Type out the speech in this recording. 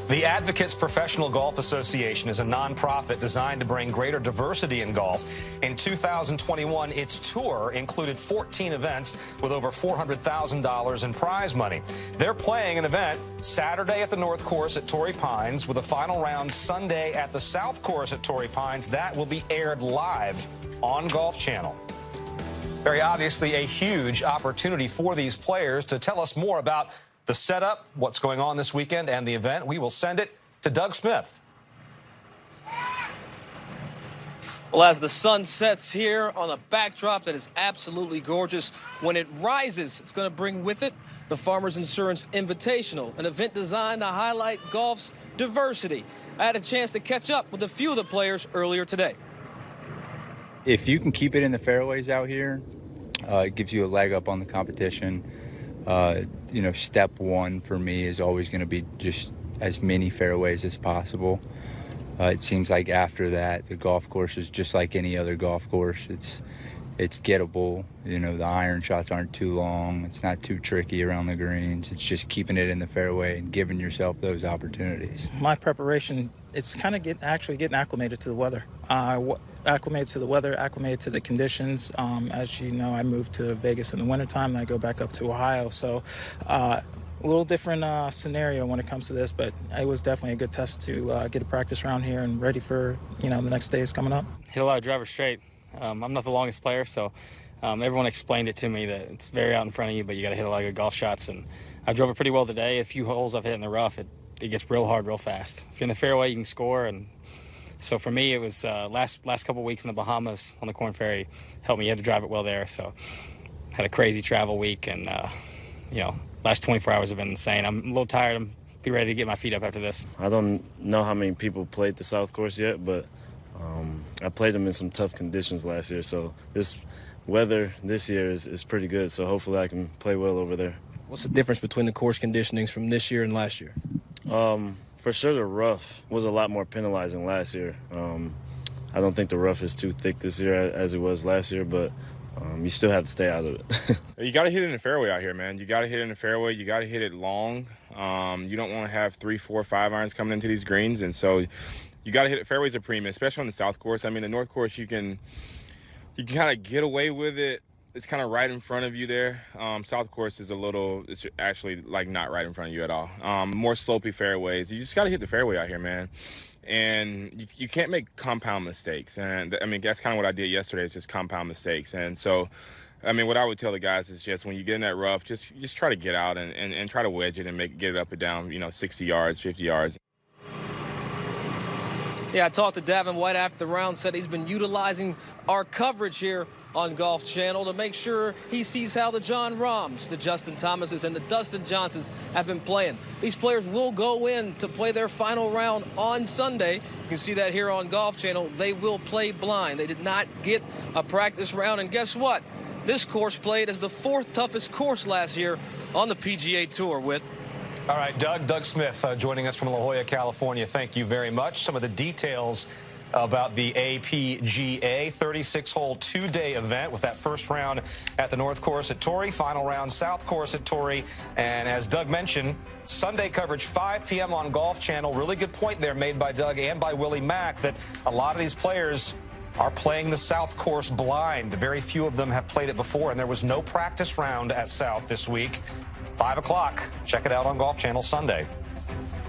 The Advocates Professional Golf Association is a nonprofit designed to bring greater diversity in golf. In 2021, its tour included 14 events with over $400,000 in prize money. They're playing an event Saturday at the North Course at Torrey Pines with a final round Sunday at the South Course at Torrey Pines. That will be aired live on Golf Channel. Very obviously a huge opportunity for these players. To tell us more about the setup, what's going on this weekend, and the event, we will send it to Doug Smith. Well, as the sun sets here on a backdrop that is absolutely gorgeous, when it rises, it's going to bring with it the Farmers Insurance Invitational, an event designed to highlight golf's diversity. I had a chance to catch up with a few of the players earlier today. If you can keep it in the fairways out here, it gives you a leg up on the competition. You know, step one for me is always going to be just as many fairways as possible. It seems like after that, the golf course is just like any other golf course. It's gettable. You know, the iron shots aren't too long. It's not too tricky around the greens. It's just keeping it in the fairway and giving yourself those opportunities. My preparation, it's kind of getting acclimated to the weather. Acclimated to the weather, acclimated to the conditions. As you know, I moved to Vegas in the wintertime, and I go back up to Ohio. So a little different scenario when it comes to this, but it was definitely a good test to get a practice round here and ready for, you know, the next days coming up. Hit a lot of drivers straight. I'm not the longest player, so everyone explained it to me that it's very out in front of you, but you got to hit a lot of good golf shots. And I drove it pretty well today. A few holes I've hit in the rough, it gets real hard real fast. If you're in the fairway, you can score. And so for me, it was last couple of weeks in the Bahamas on the Corn Ferry helped me. You had to drive it well there. So had a crazy travel week, and you know, last 24 hours have been insane. I'm a little tired. I'm be ready to get my feet up after this. I don't know how many people played the South Course yet, but I played them in some tough conditions last year. So this weather this year is pretty good. So hopefully I can play well over there. What's the difference between the course conditionings from this year and last year? For sure, the rough was a lot more penalizing last year. I don't think the rough is too thick this year as it was last year, but you still have to stay out of it. You got to hit it in the fairway out here, man. You got to hit it in the fairway. You got to hit it long. You don't want to have 3, 4, 5 irons coming into these greens, and so you got to hit it. Fairways are premium, especially on the South Course. I mean, the North Course, you can kind of get away with it. It's kind of right in front of you there. South Course is it's actually like not right in front of you at all. More slopey fairways. You just got to hit the fairway out here, man. And you can't make compound mistakes. And I mean, that's kind of what I did yesterday, is just compound mistakes. And so, I mean, what I would tell the guys is just when you get in that rough, just try to get out and try to wedge it and get it up and down, you know, 60 yards, 50 yards. Yeah, I talked to Davin White after the round, said he's been utilizing our coverage here on Golf Channel to make sure he sees how the John Rahms, the Justin Thomases, and the Dustin Johnsons have been playing. These players will go in to play their final round on Sunday. You can see that here on Golf Channel. They will play blind. They did not get a practice round, and guess what? This course played as the 4th toughest course last year on the PGA Tour, Whit. All right, Doug Smith joining us from La Jolla, California. Thank you very much. Some of the details about the APGA 36-hole 2-day event with that first round at the North Course at Torrey, final round South Course at Torrey. And as Doug mentioned, Sunday coverage 5 p.m. on Golf Channel. Really good point there made by Doug and by Willie Mack that a lot of these players are playing the South Course blind. Very few of them have played it before, and there was no practice round at South this week. 5 o'clock. Check it out on Golf Channel Sunday.